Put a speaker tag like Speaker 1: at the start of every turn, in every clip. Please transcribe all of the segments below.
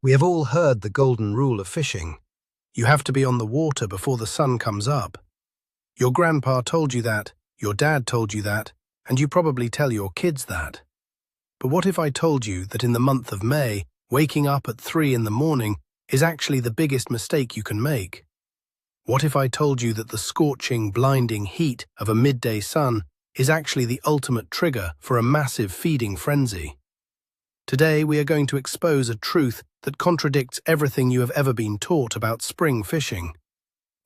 Speaker 1: We have all heard the golden rule of fishing. You have to be on the water before the sun comes up. Your grandpa told you that, your dad told you that, and you probably tell your kids that. But what if I told you that in the month of May, waking up at 3 in the morning is actually the biggest mistake you can make? What if I told you that the scorching, blinding heat of a midday sun is actually the ultimate trigger for a massive feeding frenzy? Today we are going to expose a truth that contradicts everything you have ever been taught about spring fishing.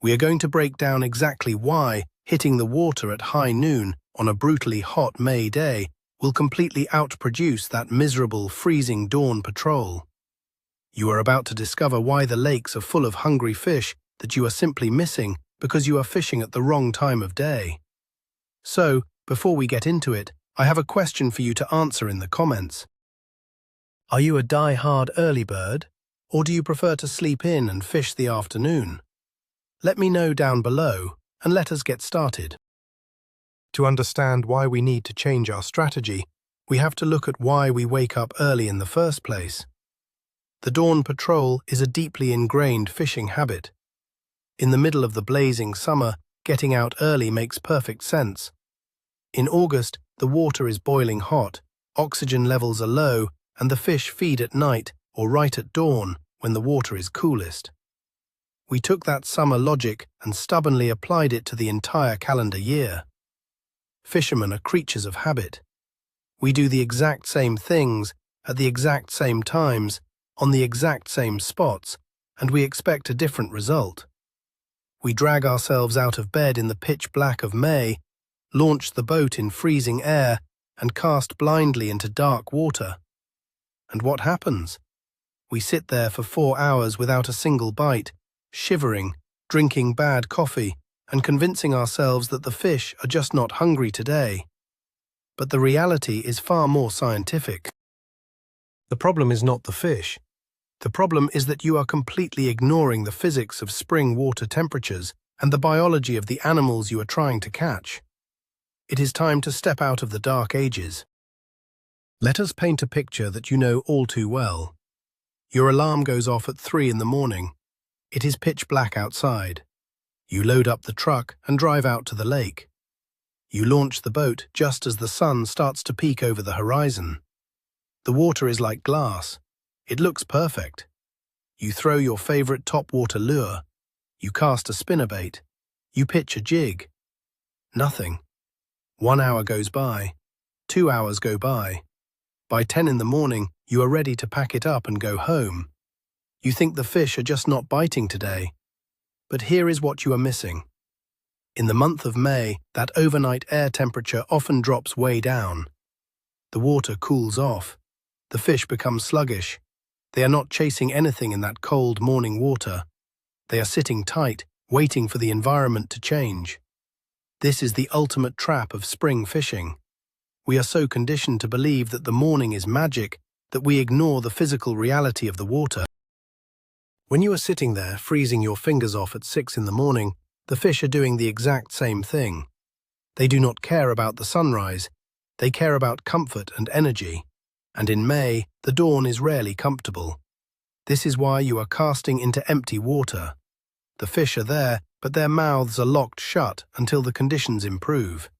Speaker 1: We are going to break down exactly why hitting the water at high noon on a brutally hot May day will completely outproduce that miserable freezing dawn patrol. You are about to discover why the lakes are full of hungry fish that you are simply missing because you are fishing at the wrong time of day. So, before we get into it, I have a question for you to answer in the comments. Are you a die-hard early bird, or do you prefer to sleep in and fish the afternoon? Let me know down below, and let us get started. To understand why we need to change our strategy, we have to look at why we wake up early in the first place. The dawn patrol is a deeply ingrained fishing habit. In the middle of the blazing summer, getting out early makes perfect sense. In August, the water is boiling hot, oxygen levels are low, and the fish feed at night or right at dawn when the water is coolest. We took that summer logic and stubbornly applied it to the entire calendar year. Fishermen are creatures of habit. We do the exact same things at the exact same times, on the exact same spots, and we expect a different result. We drag ourselves out of bed in the pitch black of May, launch the boat in freezing air, and cast blindly into dark water. And what happens? We sit there for 4 hours without a single bite, shivering, drinking bad coffee, and convincing ourselves that the fish are just not hungry today. But the reality is far more scientific. The problem is not the fish. The problem is that you are completely ignoring the physics of spring water temperatures and the biology of the animals you are trying to catch. It is time to step out of the dark ages. Let us paint a picture that you know all too well. Your alarm goes off at 3 in the morning. It is pitch black outside. You load up the truck and drive out to the lake. You launch the boat just as the sun starts to peek over the horizon. The water is like glass. It looks perfect. You throw your favorite topwater lure. You cast a spinnerbait. You pitch a jig. Nothing. 1 hour goes by. 2 hours go by. By 10 in the morning, you are ready to pack it up and go home. You think the fish are just not biting today. But here is what you are missing. In the month of May, that overnight air temperature often drops way down. The water cools off. The fish become sluggish. They are not chasing anything in that cold morning water. They are sitting tight, waiting for the environment to change. This is the ultimate trap of spring fishing. We are so conditioned to believe that the morning is magic that we ignore the physical reality of the water. When you are sitting there freezing your fingers off at 6 in the morning, the fish are doing the exact same thing. They do not care about the sunrise. They care about comfort and energy. And in May, the dawn is rarely comfortable. This is why you are casting into empty water. The fish are there, but their mouths are locked shut until the conditions improve.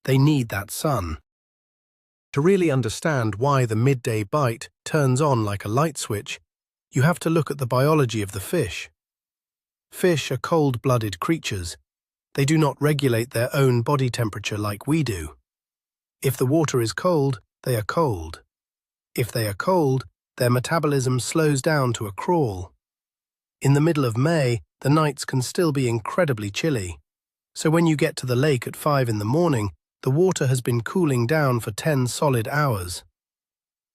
Speaker 1: They need that sun. To really understand why the midday bite turns on like a light switch, you have to look at the biology of the fish. Fish are cold-blooded creatures. They do not regulate their own body temperature like we do. If the water is cold, they are cold. If they are cold, their metabolism slows down to a crawl. In the middle of May, the nights can still be incredibly chilly. So when you get to the lake at 5 in the morning, the water has been cooling down for 10 solid hours.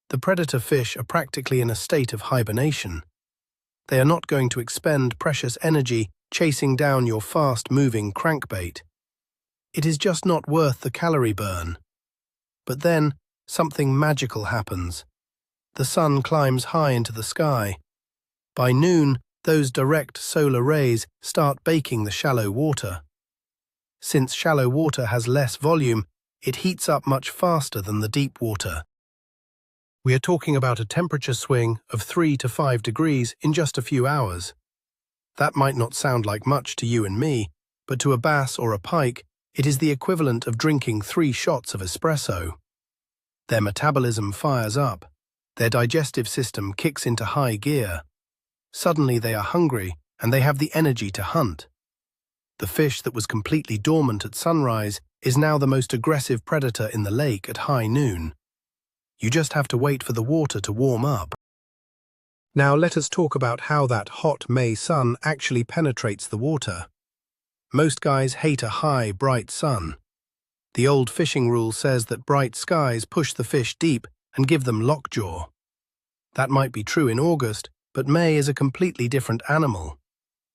Speaker 1: The predator fish are practically in a state of hibernation. They are not going to expend precious energy chasing down your fast-moving crankbait. It is just not worth the calorie burn. But then, something magical happens. The sun climbs high into the sky. By noon, those direct solar rays start baking the shallow water. Since shallow water has less volume, it heats up much faster than the deep water. We are talking about a temperature swing of 3 to 5 degrees in just a few hours. That might not sound like much to you and me, but to a bass or a pike, it is the equivalent of drinking 3 shots of espresso. Their metabolism fires up. Their digestive system kicks into high gear. Suddenly they are hungry, and they have the energy to hunt. The fish that was completely dormant at sunrise is now the most aggressive predator in the lake at high noon. You just have to wait for the water to warm up. Now let us talk about how that hot May sun actually penetrates the water. Most guys hate a high, bright sun. The old fishing rule says that bright skies push the fish deep and give them lockjaw. That might be true in August, but May is a completely different animal.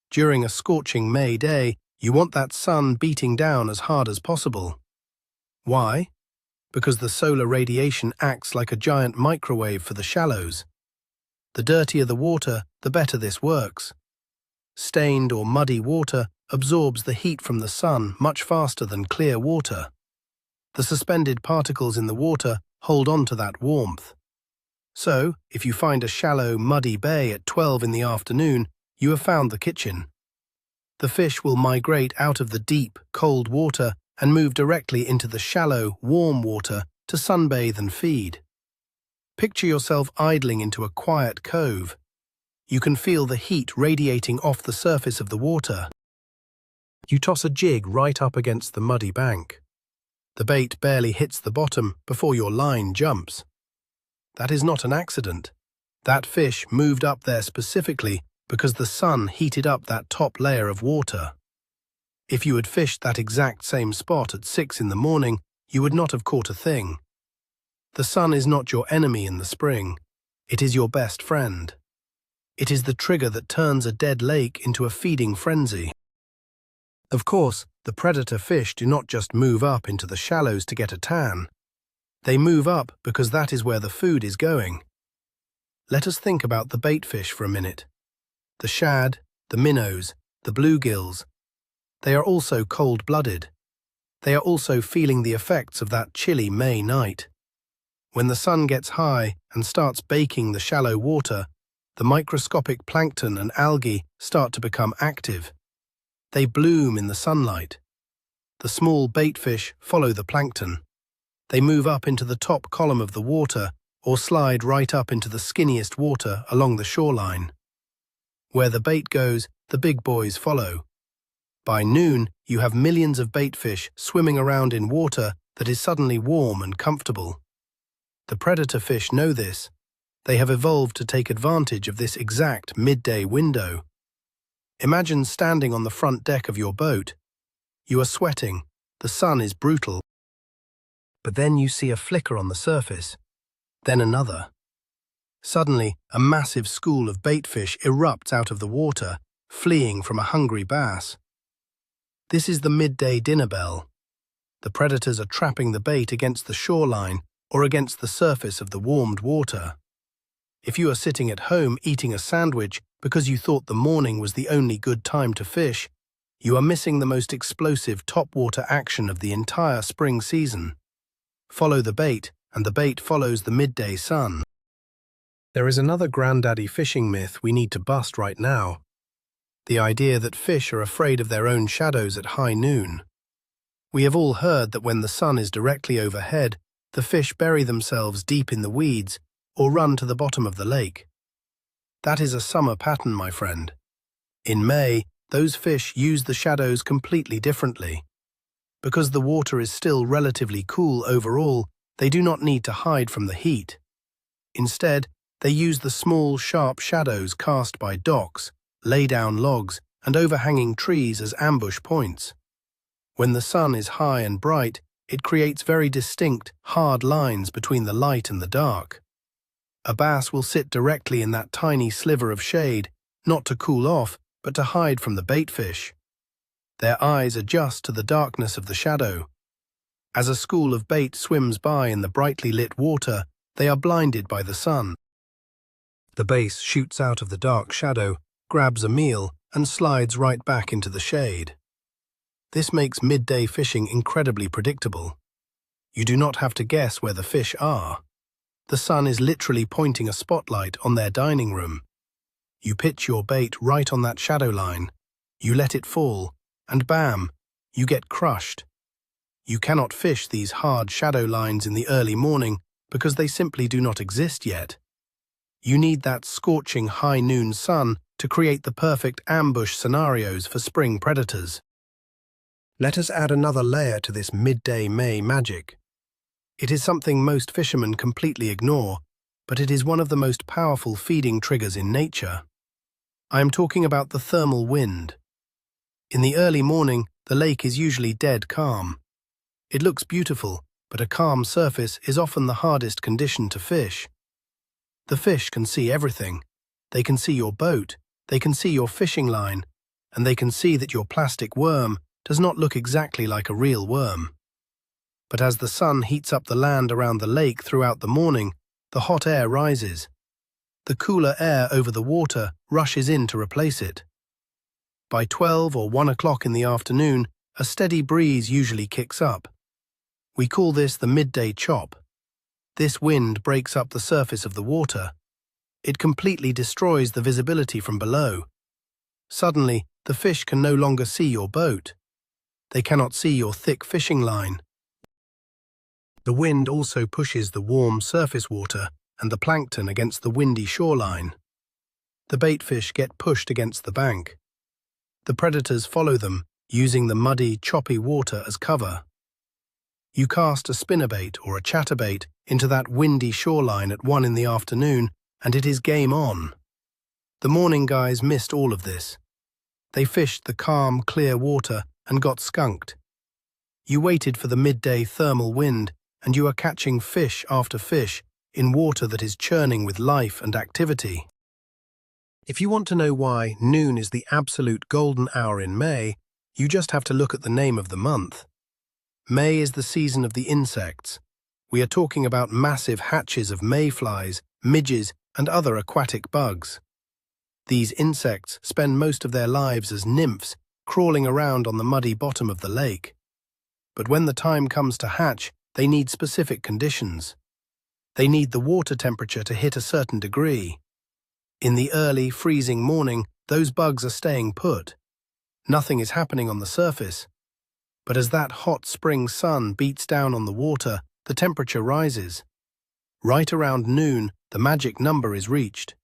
Speaker 1: During a scorching May day, you want that sun beating down as hard as possible. Why? Because the solar radiation acts like a giant microwave for the shallows. The dirtier the water, the better this works. Stained or muddy water absorbs the heat from the sun much faster than clear water. The suspended particles in the water hold on to that warmth. So, if you find a shallow, muddy bay at 12 in the afternoon, you have found the kitchen. The fish will migrate out of the deep, cold water and move directly into the shallow, warm water to sunbathe and feed. Picture yourself idling into a quiet cove. You can feel the heat radiating off the surface of the water. You toss a jig right up against the muddy bank. The bait barely hits the bottom before your line jumps. That is not an accident. That fish moved up there specifically because the sun heated up that top layer of water. If you had fished that exact same spot at 6 in the morning, you would not have caught a thing. The sun is not your enemy in the spring. It is your best friend. It is the trigger that turns a dead lake into a feeding frenzy. Of course, the predator fish do not just move up into the shallows to get a tan. They move up because that is where the food is going. Let us think about the baitfish for a minute. The shad, the minnows, the bluegills. They are also cold-blooded. They are also feeling the effects of that chilly May night. When the sun gets high and starts baking the shallow water, the microscopic plankton and algae start to become active. They bloom in the sunlight. The small baitfish follow the plankton. They move up into the top column of the water or slide right up into the skinniest water along the shoreline. Where the bait goes, the big boys follow. By noon, you have millions of baitfish swimming around in water that is suddenly warm and comfortable. The predator fish know this. They have evolved to take advantage of this exact midday window. Imagine standing on the front deck of your boat. You are sweating. The sun is brutal. But then you see a flicker on the surface. Then another. Suddenly, a massive school of baitfish erupts out of the water, fleeing from a hungry bass. This is the midday dinner bell. The predators are trapping the bait against the shoreline or against the surface of the warmed water. If you are sitting at home eating a sandwich because you thought the morning was the only good time to fish, you are missing the most explosive topwater action of the entire spring season. Follow the bait, and the bait follows the midday sun. There is another granddaddy fishing myth we need to bust right now. The idea that fish are afraid of their own shadows at high noon. We have all heard that when the sun is directly overhead, the fish bury themselves deep in the weeds or run to the bottom of the lake. That is a summer pattern, my friend. In May, those fish use the shadows completely differently. Because the water is still relatively cool overall, they do not need to hide from the heat. Instead, they use the small, sharp shadows cast by docks, lay-down logs, and overhanging trees as ambush points. When the sun is high and bright, it creates very distinct, hard lines between the light and the dark. A bass will sit directly in that tiny sliver of shade, not to cool off, but to hide from the baitfish. Their eyes adjust to the darkness of the shadow. As a school of bait swims by in the brightly lit water, they are blinded by the sun. The bass shoots out of the dark shadow, grabs a meal, and slides right back into the shade. This makes midday fishing incredibly predictable. You do not have to guess where the fish are. The sun is literally pointing a spotlight on their dining room. You pitch your bait right on that shadow line. You let it fall, and bam, you get crushed. You cannot fish these hard shadow lines in the early morning because they simply do not exist yet. You need that scorching high noon sun to create the perfect ambush scenarios for spring predators. Let us add another layer to this midday May magic. It is something most fishermen completely ignore, but it is one of the most powerful feeding triggers in nature. I am talking about the thermal wind. In the early morning, the lake is usually dead calm. It looks beautiful, but a calm surface is often the hardest condition to fish. The fish can see everything. They can see your boat, they can see your fishing line, and they can see that your plastic worm does not look exactly like a real worm. But as the sun heats up the land around the lake throughout the morning, the hot air rises. The cooler air over the water rushes in to replace it. By 12 or 1 o'clock in the afternoon, a steady breeze usually kicks up. We call this the midday chop. This wind breaks up the surface of the water. It completely destroys the visibility from below. Suddenly, the fish can no longer see your boat. They cannot see your thick fishing line. The wind also pushes the warm surface water and the plankton against the windy shoreline. The baitfish get pushed against the bank. The predators follow them, using the muddy, choppy water as cover. You cast a spinnerbait or a chatterbait into that windy shoreline at 1 in the afternoon, and it is game on. The morning guys missed all of this. They fished the calm, clear water and got skunked. You waited for the midday thermal wind, and you are catching fish after fish in water that is churning with life and activity. If you want to know why noon is the absolute golden hour in May, you just have to look at the name of the month. May is the season of the insects. We are talking about massive hatches of mayflies, midges, and other aquatic bugs. These insects spend most of their lives as nymphs, crawling around on the muddy bottom of the lake. But when the time comes to hatch, they need specific conditions. They need the water temperature to hit a certain degree. In the early, freezing morning, those bugs are staying put. Nothing is happening on the surface. But as that hot spring sun beats down on the water, the temperature rises. Right around noon, the magic number is reached.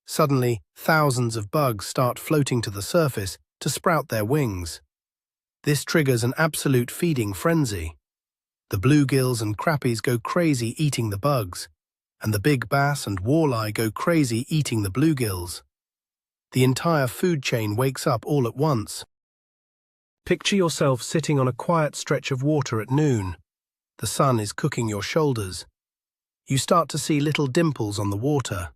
Speaker 1: Suddenly, thousands of bugs start floating to the surface to sprout their wings. This triggers an absolute feeding frenzy. The bluegills and crappies go crazy eating the bugs, and the big bass and walleye go crazy eating the bluegills. The entire food chain wakes up all at once. Picture yourself sitting on a quiet stretch of water at noon. The sun is cooking your shoulders. You start to see little dimples on the water.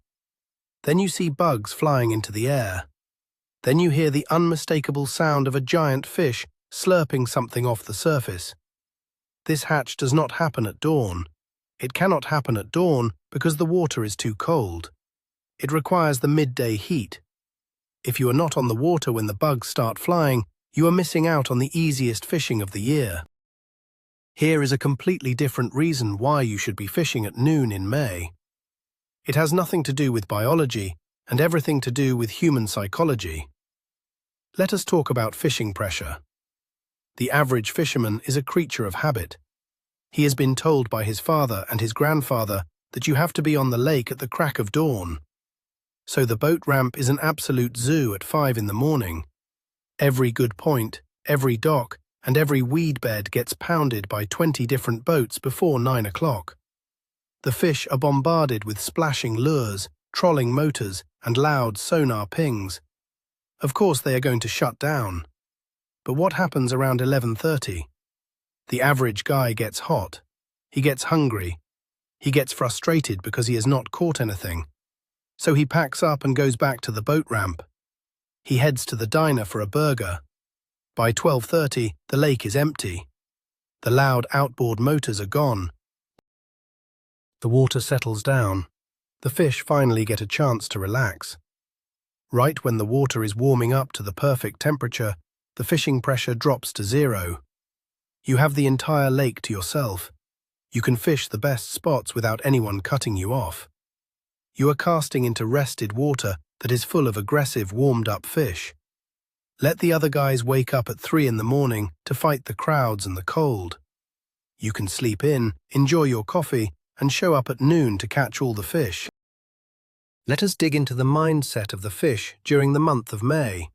Speaker 1: Then you see bugs flying into the air. Then you hear the unmistakable sound of a giant fish slurping something off the surface. This hatch does not happen at dawn. It cannot happen at dawn because the water is too cold. It requires the midday heat. If you are not on the water when the bugs start flying, you are missing out on the easiest fishing of the year. Here is a completely different reason why you should be fishing at noon in May. It has nothing to do with biology and everything to do with human psychology. Let us talk about fishing pressure. The average fisherman is a creature of habit. He has been told by his father and his grandfather that you have to be on the lake at the crack of dawn. So the boat ramp is an absolute zoo at 5 in the morning. Every good point, every dock, and every weed bed gets pounded by 20 different boats before 9 o'clock. The fish are bombarded with splashing lures, trolling motors, and loud sonar pings. Of course they are going to shut down. But what happens around 11:30? The average guy gets hot. He gets hungry. He gets frustrated because he has not caught anything. So he packs up and goes back to the boat ramp. He heads to the diner for a burger. By 12:30, the lake is empty. The loud outboard motors are gone. The water settles down. The fish finally get a chance to relax. Right when the water is warming up to the perfect temperature, the fishing pressure drops to 0. You have the entire lake to yourself. You can fish the best spots without anyone cutting you off. You are casting into rested water that is full of aggressive, warmed-up fish. Let the other guys wake up at 3 in the morning to fight the crowds and the cold. You can sleep in, enjoy your coffee, and show up at noon to catch all the fish. Let us dig into the mindset of the fish during the month of May.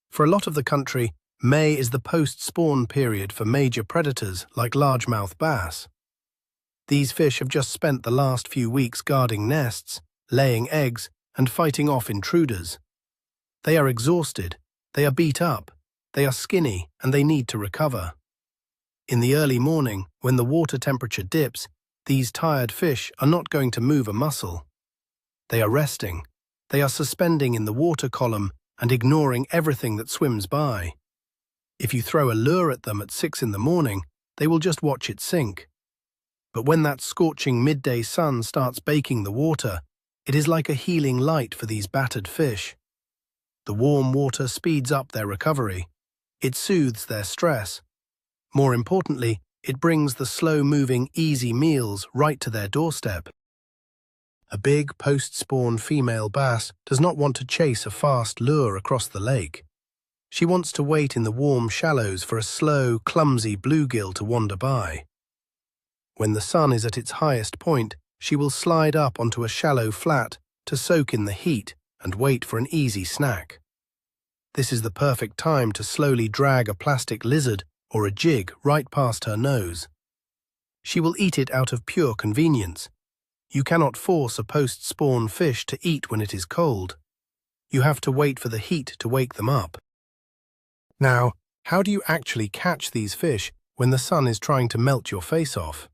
Speaker 1: For a lot of the country, May is the post-spawn period for major predators like largemouth bass. These fish have just spent the last few weeks guarding nests, laying eggs, and fighting off intruders. They are exhausted, they are beat up, they are skinny, and they need to recover. In the early morning, when the water temperature dips, these tired fish are not going to move a muscle. They are resting, they are suspending in the water column and ignoring everything that swims by. If you throw a lure at them at 6 in the morning, they will just watch it sink. But when that scorching midday sun starts baking the water, it is like a healing light for these battered fish. The warm water speeds up their recovery. It soothes their stress. More importantly, it brings the slow-moving, easy meals right to their doorstep. A big, post-spawn female bass does not want to chase a fast lure across the lake. She wants to wait in the warm shallows for a slow, clumsy bluegill to wander by. When the sun is at its highest point, she will slide up onto a shallow flat to soak in the heat and wait for an easy snack. This is the perfect time to slowly drag a plastic lizard or a jig right past her nose. She will eat it out of pure convenience. You cannot force a post-spawn fish to eat when it is cold. You have to wait for the heat to wake them up. Now, how do you actually catch these fish when the sun is trying to melt your face off?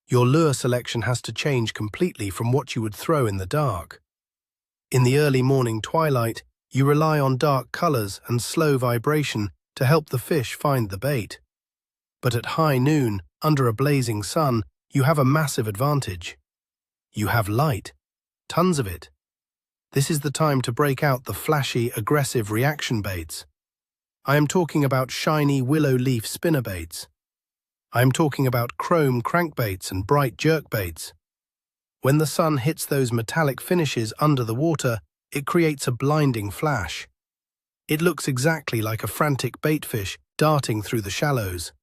Speaker 1: Your lure selection has to change completely from what you would throw in the dark. In the early morning twilight, you rely on dark colors and slow vibration to help the fish find the bait. But at high noon, under a blazing sun, you have a massive advantage. You have light, tons of it. This is the time to break out the flashy, aggressive reaction baits. I am talking about shiny willow leaf spinnerbaits. I am talking about chrome crankbaits and bright jerkbaits. When the sun hits those metallic finishes under the water, it creates a blinding flash. It looks exactly like a frantic baitfish darting through the shallows.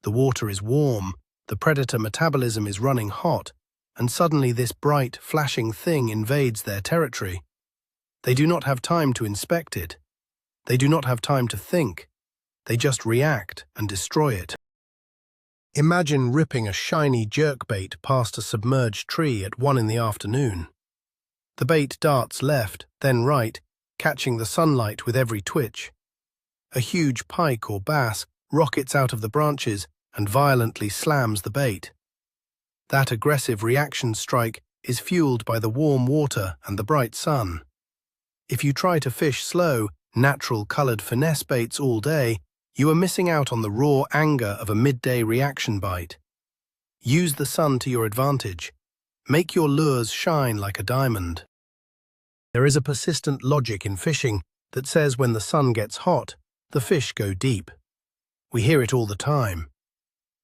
Speaker 1: The water is warm, the predator metabolism is running hot, and suddenly this bright, flashing thing invades their territory. They do not have time to inspect it. They do not have time to think. They just react and destroy it. Imagine ripping a shiny jerkbait past a submerged tree at 1 in the afternoon. The bait darts left, then right, catching the sunlight with every twitch. A huge pike or bass rockets out of the branches and violently slams the bait. That aggressive reaction strike is fueled by the warm water and the bright sun. If you try to fish slow, natural-colored finesse baits all day, you are missing out on the raw anger of a midday reaction bite. Use the sun to your advantage. Make your lures shine like a diamond. There is a persistent logic in fishing that says when the sun gets hot, the fish go deep. We hear it all the time.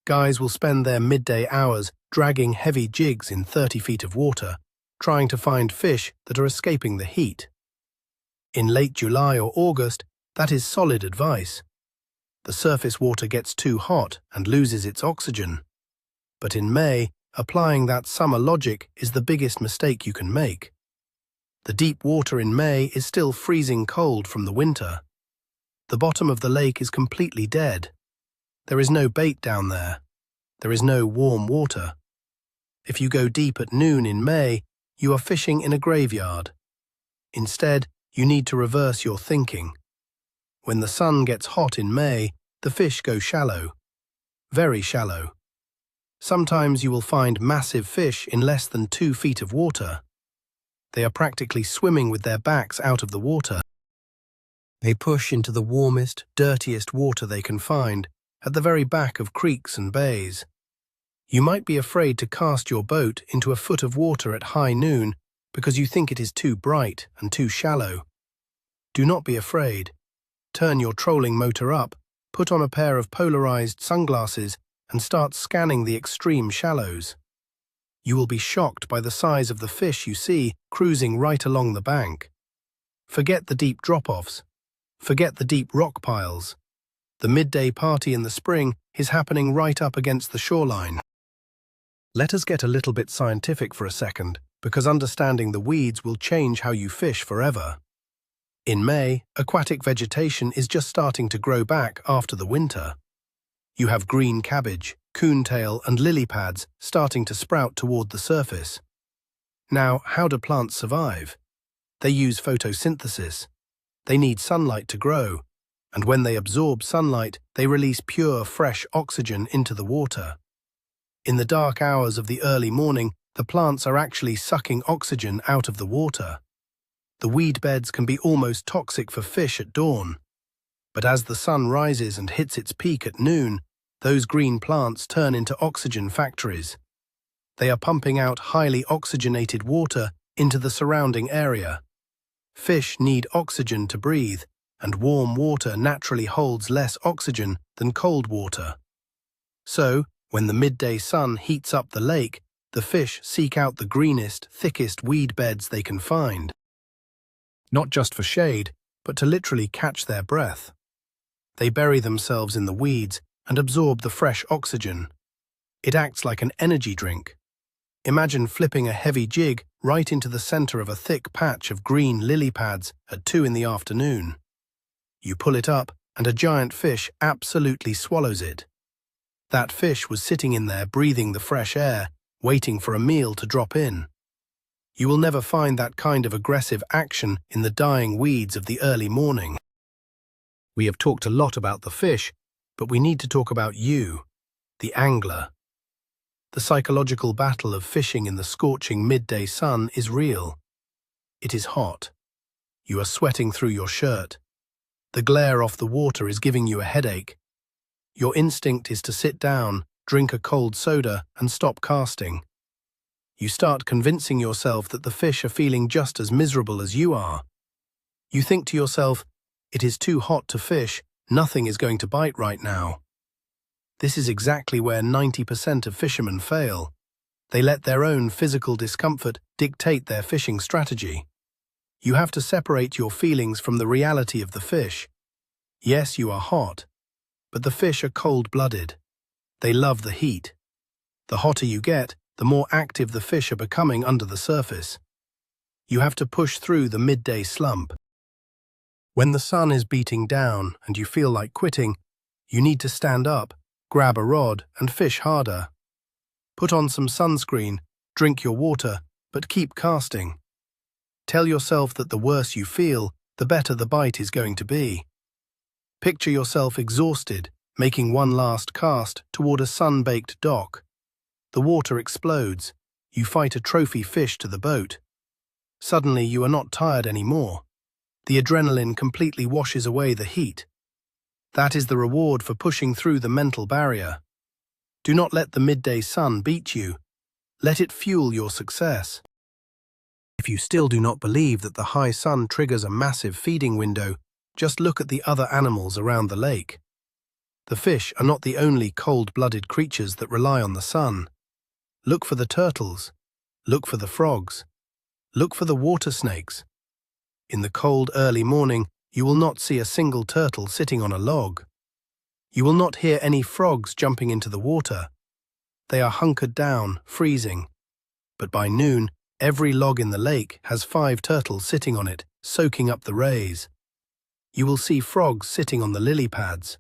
Speaker 1: Guys will spend their midday hours dragging heavy jigs in 30 feet of water, trying to find fish that are escaping the heat. In late July or August, that is solid advice. The surface water gets too hot and loses its oxygen. But in May, applying that summer logic is the biggest mistake you can make. The deep water in May is still freezing cold from the winter. The bottom of the lake is completely dead. There is no bait down there. There is no warm water. If you go deep at noon in May, you are fishing in a graveyard. Instead, you need to reverse your thinking. When the sun gets hot in May, the fish go shallow. Very shallow. Sometimes you will find massive fish in less than 2 feet of water. They are practically swimming with their backs out of the water. They push into the warmest, dirtiest water they can find, at the very back of creeks and bays. You might be afraid to cast your boat into a foot of water at high noon because you think it is too bright and too shallow. Do not be afraid. Turn your trolling motor up, put on a pair of polarized sunglasses, and start scanning the extreme shallows. You will be shocked by the size of the fish you see cruising right along the bank. Forget the deep drop-offs. Forget the deep rock piles. The midday party in the spring is happening right up against the shoreline. Let us get a little bit scientific for a second, because understanding the weeds will change how you fish forever. In May, aquatic vegetation is just starting to grow back after the winter. You have green cabbage, coontail and lily pads starting to sprout toward the surface. Now, how do plants survive? They use photosynthesis. They need sunlight to grow, and when they absorb sunlight, they release pure, fresh oxygen into the water. In the dark hours of the early morning, the plants are actually sucking oxygen out of the water. The weed beds can be almost toxic for fish at dawn. But as the sun rises and hits its peak at noon, those green plants turn into oxygen factories. They are pumping out highly oxygenated water into the surrounding area. Fish need oxygen to breathe, and warm water naturally holds less oxygen than cold water. So, when the midday sun heats up the lake, the fish seek out the greenest, thickest weed beds they can find. Not just for shade, but to literally catch their breath. They bury themselves in the weeds and absorb the fresh oxygen. It acts like an energy drink. Imagine flipping a heavy jig right into the center of a thick patch of green lily pads at 2 in the afternoon. You pull it up, and a giant fish absolutely swallows it. That fish was sitting in there breathing the fresh air, waiting for a meal to drop in. You will never find that kind of aggressive action in the dying weeds of the early morning. We have talked a lot about the fish, but we need to talk about you, the angler. The psychological battle of fishing in the scorching midday sun is real. It is hot. You are sweating through your shirt. The glare off the water is giving you a headache. Your instinct is to sit down, drink a cold soda, and stop casting. You start convincing yourself that the fish are feeling just as miserable as you are. You think to yourself, it is too hot to fish, nothing is going to bite right now. This is exactly where 90% of fishermen fail. They let their own physical discomfort dictate their fishing strategy. You have to separate your feelings from the reality of the fish. Yes, you are hot, but the fish are cold-blooded. They love the heat. The hotter you get, the more active the fish are becoming under the surface. You have to push through the midday slump. When the sun is beating down and you feel like quitting, you need to stand up, grab a rod, and fish harder. Put on some sunscreen, drink your water, but keep casting. Tell yourself that the worse you feel, the better the bite is going to be. Picture yourself exhausted, making one last cast toward a sun-baked dock. The water explodes. You fight a trophy fish to the boat. Suddenly you are not tired anymore. The adrenaline completely washes away the heat. That is the reward for pushing through the mental barrier. Do not let the midday sun beat you. Let it fuel your success. If you still do not believe that the high sun triggers a massive feeding window, just look at the other animals around the lake. The fish are not the only cold-blooded creatures that rely on the sun. Look for the turtles. Look for the frogs. Look for the water snakes. In the cold early morning, you will not see a single turtle sitting on a log. You will not hear any frogs jumping into the water. They are hunkered down, freezing. But by noon, every log in the lake has 5 turtles sitting on it, soaking up the rays. You will see frogs sitting on the lily pads.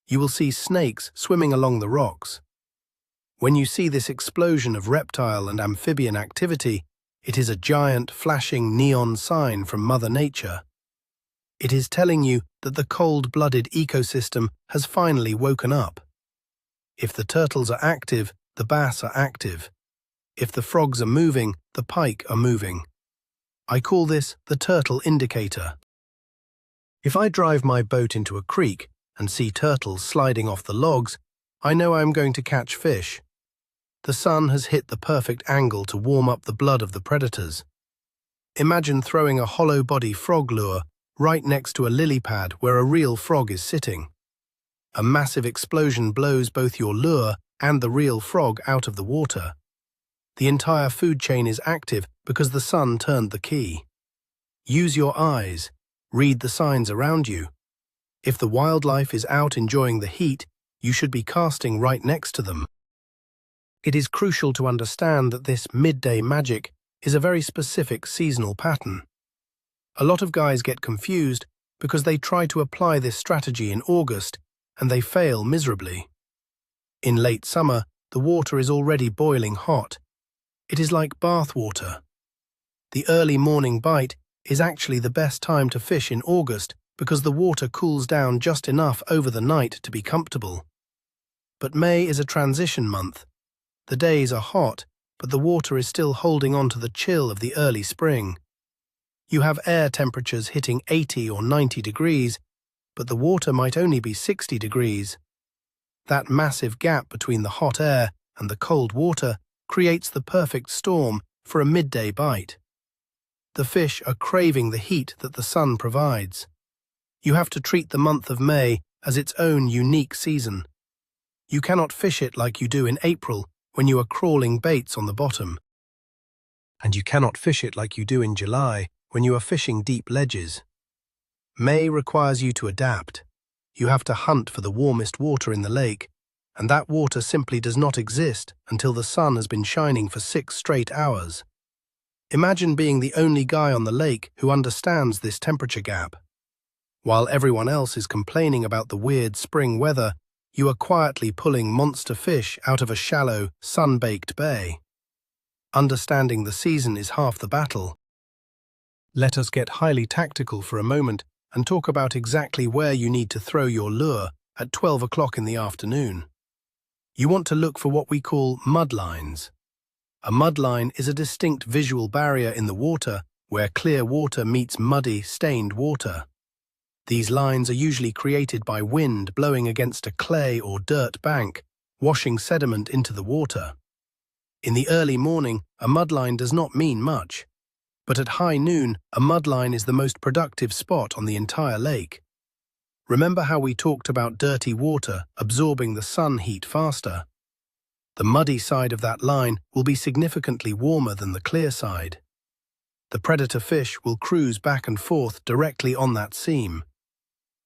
Speaker 1: You will see snakes swimming along the rocks. When you see this explosion of reptile and amphibian activity, it is a giant, flashing neon sign from Mother Nature. It is telling you that the cold-blooded ecosystem has finally woken up. If the turtles are active, the bass are active. If the frogs are moving, the pike are moving. I call this the turtle indicator. If I drive my boat into a creek and see turtles sliding off the logs, I know I am going to catch fish. The sun has hit the perfect angle to warm up the blood of the predators. Imagine throwing a hollow-body frog lure right next to a lily pad where a real frog is sitting. a massive explosion blows both your lure and the real frog out of the water. The entire food chain is active because the sun turned the key. Use your eyes. Read the signs around you. If the wildlife is out enjoying the heat, you should be casting right next to them. It is crucial to understand that this midday magic is a very specific seasonal pattern. A lot of guys get confused because they try to apply this strategy in August and they fail miserably. In late summer, the water is already boiling hot. It is like bath water. The early morning bite is actually the best time to fish in August because the water cools down just enough over the night to be comfortable. But May is a transition month. The days are hot, but the water is still holding on to the chill of the early spring. You have air temperatures hitting 80 or 90 degrees, but the water might only be 60 degrees. That massive gap between the hot air and the cold water creates the perfect storm for a midday bite. The fish are craving the heat that the sun provides. You have to treat the month of May as its own unique season. You cannot fish it like you do in April when you are crawling baits on the bottom. And you cannot fish it like you do in July when you are fishing deep ledges. May requires you to adapt. You have to hunt for the warmest water in the lake, and that water simply does not exist until the sun has been shining for 6 straight hours. Imagine being the only guy on the lake who understands this temperature gap. While everyone else is complaining about the weird spring weather, you are quietly pulling monster fish out of a shallow, sun-baked bay. Understanding the season is half the battle. Let us get highly tactical for a moment and talk about exactly where you need to throw your lure at 12 o'clock in the afternoon. You want to look for what we call mudlines. A mudline is a distinct visual barrier in the water where clear water meets muddy, stained water. These lines are usually created by wind blowing against a clay or dirt bank, washing sediment into the water. In the early morning, a mudline does not mean much. But at high noon, a mudline is the most productive spot on the entire lake. Remember how we talked about dirty water absorbing the sun heat faster? The muddy side of that line will be significantly warmer than the clear side. The predator fish will cruise back and forth directly on that seam.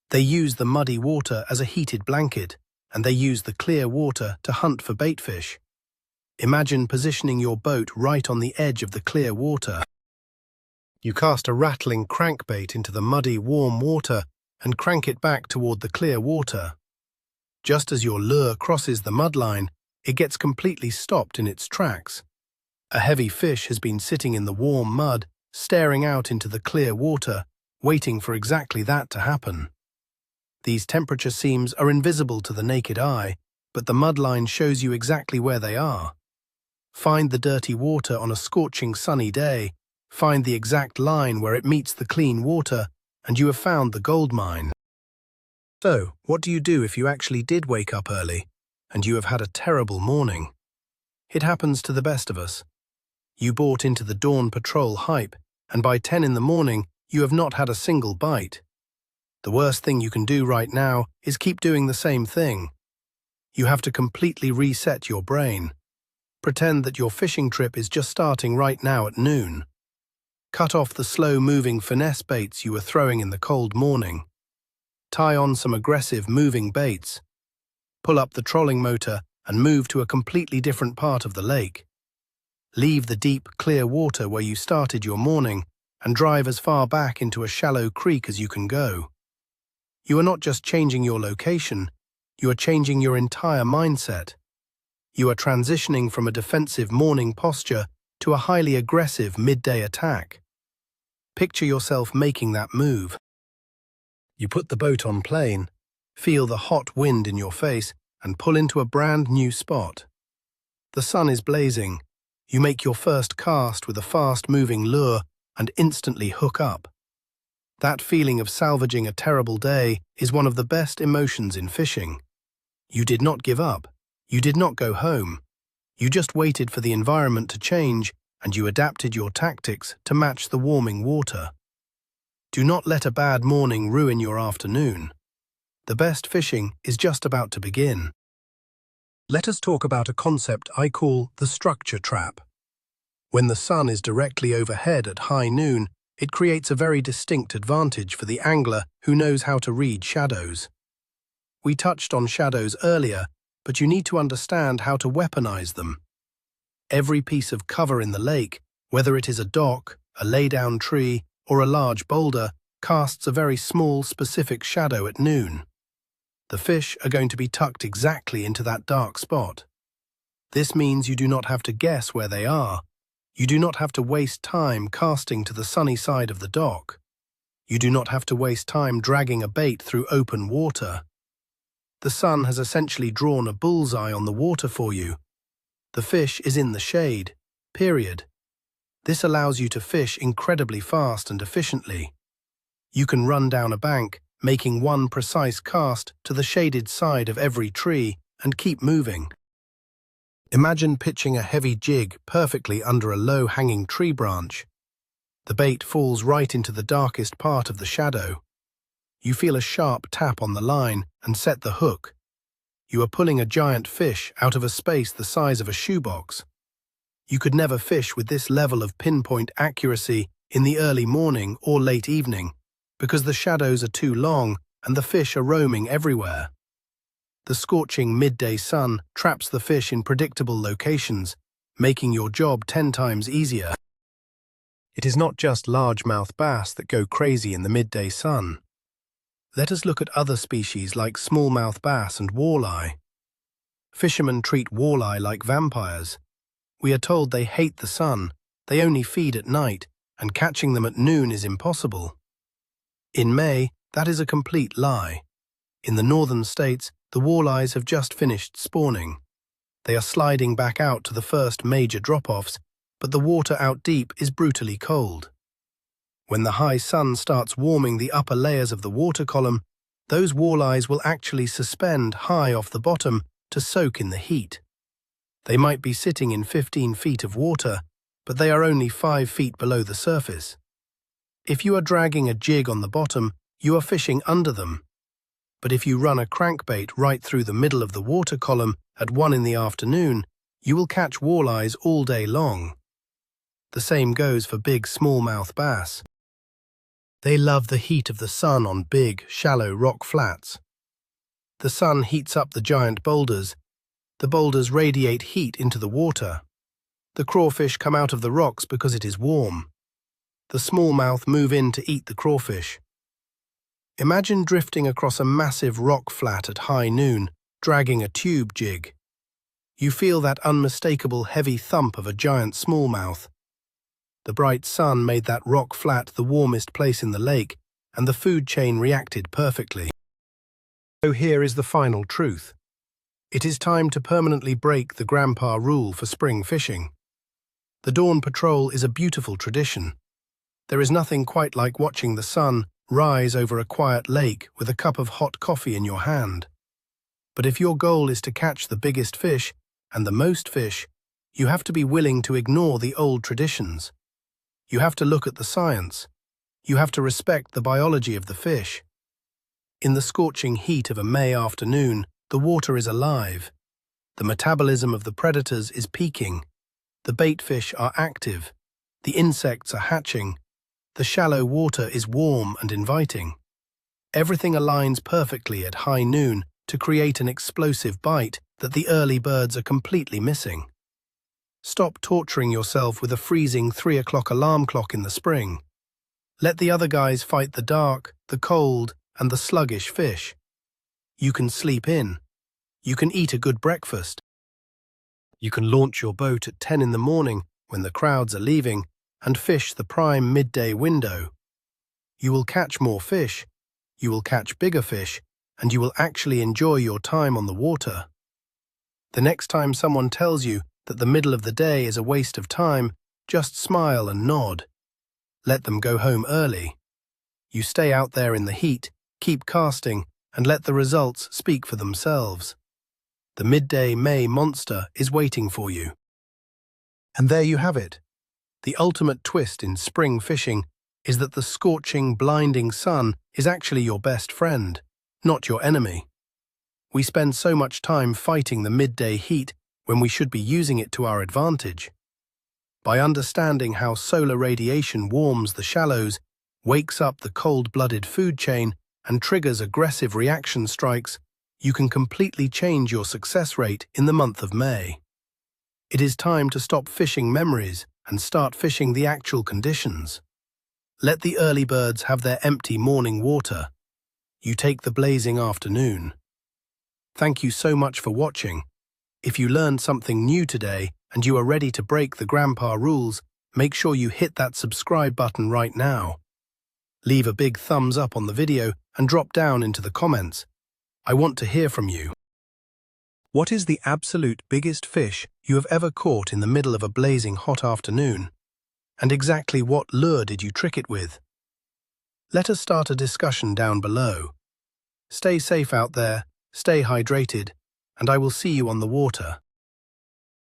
Speaker 1: They use the muddy water as a heated blanket, and they use the clear water to hunt for baitfish. Imagine positioning your boat right on the edge of the clear water. You cast a rattling crankbait into the muddy, warm water and crank it back toward the clear water. Just as your lure crosses the mudline, it gets completely stopped in its tracks. A heavy fish has been sitting in the warm mud, staring out into the clear water, waiting for exactly that to happen. These temperature seams are invisible to the naked eye, but the mudline shows you exactly where they are. Find the dirty water on a scorching sunny day, find the exact line where it meets the clean water, and you have found the gold mine. So, what do you do if you actually did wake up early, and you have had a terrible morning? It happens to the best of us. You bought into the dawn patrol hype, and by 10 in the morning, you have not had a single bite. The worst thing you can do right now is keep doing the same thing. You have to completely reset your brain. Pretend that your fishing trip is just starting right now at noon. Cut off the slow-moving finesse baits you were throwing in the cold morning. Tie on some aggressive moving baits. Pull up the trolling motor and move to a completely different part of the lake. Leave the deep, clear water where you started your morning and drive as far back into a shallow creek as you can go. You are not just changing your location, you are changing your entire mindset. You are transitioning from a defensive morning posture to a highly aggressive midday attack. Picture yourself making that move. You put the boat on plane, feel the hot wind in your face, and pull into a brand new spot. The sun is blazing. You make your first cast with a fast-moving lure and instantly hook up. That feeling of salvaging a terrible day is one of the best emotions in fishing. You did not give up. You did not go home. You just waited for the environment to change, and you adapted your tactics to match the warming water. Do not let a bad morning ruin your afternoon. The best fishing is just about to begin. Let us talk about a concept I call the structure trap. When the sun is directly overhead at high noon, it creates a very distinct advantage for the angler who knows how to read shadows. We touched on shadows earlier, but you need to understand how to weaponize them. Every piece of cover in the lake, whether it is a dock, a lay-down tree, or a large boulder, casts a very small, specific shadow at noon. The fish are going to be tucked exactly into that dark spot. This means you do not have to guess where they are. You do not have to waste time casting to the sunny side of the dock. You do not have to waste time dragging a bait through open water. The sun has essentially drawn a bullseye on the water for you. The fish is in the shade, period. This allows you to fish incredibly fast and efficiently. You can run down a bank, making one precise cast to the shaded side of every tree and keep moving. Imagine pitching a heavy jig perfectly under a low-hanging tree branch. The bait falls right into the darkest part of the shadow. You feel a sharp tap on the line and set the hook. You are pulling a giant fish out of a space the size of a shoebox. You could never fish with this level of pinpoint accuracy in the early morning or late evening, because the shadows are too long and the fish are roaming everywhere. The scorching midday sun traps the fish in predictable locations, making your job 10 times easier. It is not just largemouth bass that go crazy in the midday sun. Let us look at other species like smallmouth bass and walleye. Fishermen treat walleye like vampires. We are told they hate the sun, they only feed at night, and catching them at noon is impossible. In May, that is a complete lie. In the northern states, the walleyes have just finished spawning. They are sliding back out to the first major drop-offs, but the water out deep is brutally cold. When the high sun starts warming the upper layers of the water column, those walleyes will actually suspend high off the bottom to soak in the heat. They might be sitting in 15 feet of water, but they are only 5 feet below the surface. If you are dragging a jig on the bottom, you are fishing under them. But if you run a crankbait right through the middle of the water column at 1 in the afternoon, you will catch walleyes all day long. The same goes for big smallmouth bass. They love the heat of the sun on big, shallow rock flats. The sun heats up the giant boulders. The boulders radiate heat into the water. The crawfish come out of the rocks because it is warm. The smallmouth move in to eat the crawfish. Imagine drifting across a massive rock flat at high noon, dragging a tube jig. You feel that unmistakable heavy thump of a giant smallmouth. The bright sun made that rock flat the warmest place in the lake, and the food chain reacted perfectly. So here is the final truth. It is time to permanently break the grandpa rule for spring fishing. The dawn patrol is a beautiful tradition. There is nothing quite like watching the sun rise over a quiet lake with a cup of hot coffee in your hand. But if your goal is to catch the biggest fish and the most fish, you have to be willing to ignore the old traditions. You have to look at the science. You have to respect the biology of the fish. In the scorching heat of a May afternoon, the water is alive. The metabolism of the predators is peaking. The baitfish are active. The insects are hatching. The shallow water is warm and inviting. Everything aligns perfectly at high noon to create an explosive bite that the early birds are completely missing. Stop torturing yourself with a freezing 3 o'clock alarm clock in the spring. Let the other guys fight the dark, the cold, and the sluggish fish. You can sleep in. You can eat a good breakfast. You can launch your boat at 10 in the morning when the crowds are leaving and fish the prime midday window. You will catch more fish, you will catch bigger fish, and you will actually enjoy your time on the water. The next time someone tells you that the middle of the day is a waste of time, just smile and nod. Let them go home early. You stay out there in the heat, keep casting, and let the results speak for themselves. The midday May monster is waiting for you. And there you have it. The ultimate twist in spring fishing is that the scorching, blinding sun is actually your best friend. not your enemy. We spend so much time fighting the midday heat when we should be using it to our advantage. By understanding how solar radiation warms the shallows, wakes up the cold-blooded food chain, and triggers aggressive reaction strikes, you can completely change your success rate in the month of May. It is time to stop fishing memories and start fishing the actual conditions. Let the early birds have their empty morning water. You take the blazing afternoon. Thank you so much for watching. If you learned something new today and you are ready to break the grandpa rules, make sure you hit that subscribe button right now. Leave a big thumbs up on the video and drop down into the comments. I want to hear from you. What is the absolute biggest fish you have ever caught in the middle of a blazing hot afternoon? And exactly what lure did you trick it with? Let us start a discussion down below. Stay safe out there, stay hydrated, and I will see you on the water.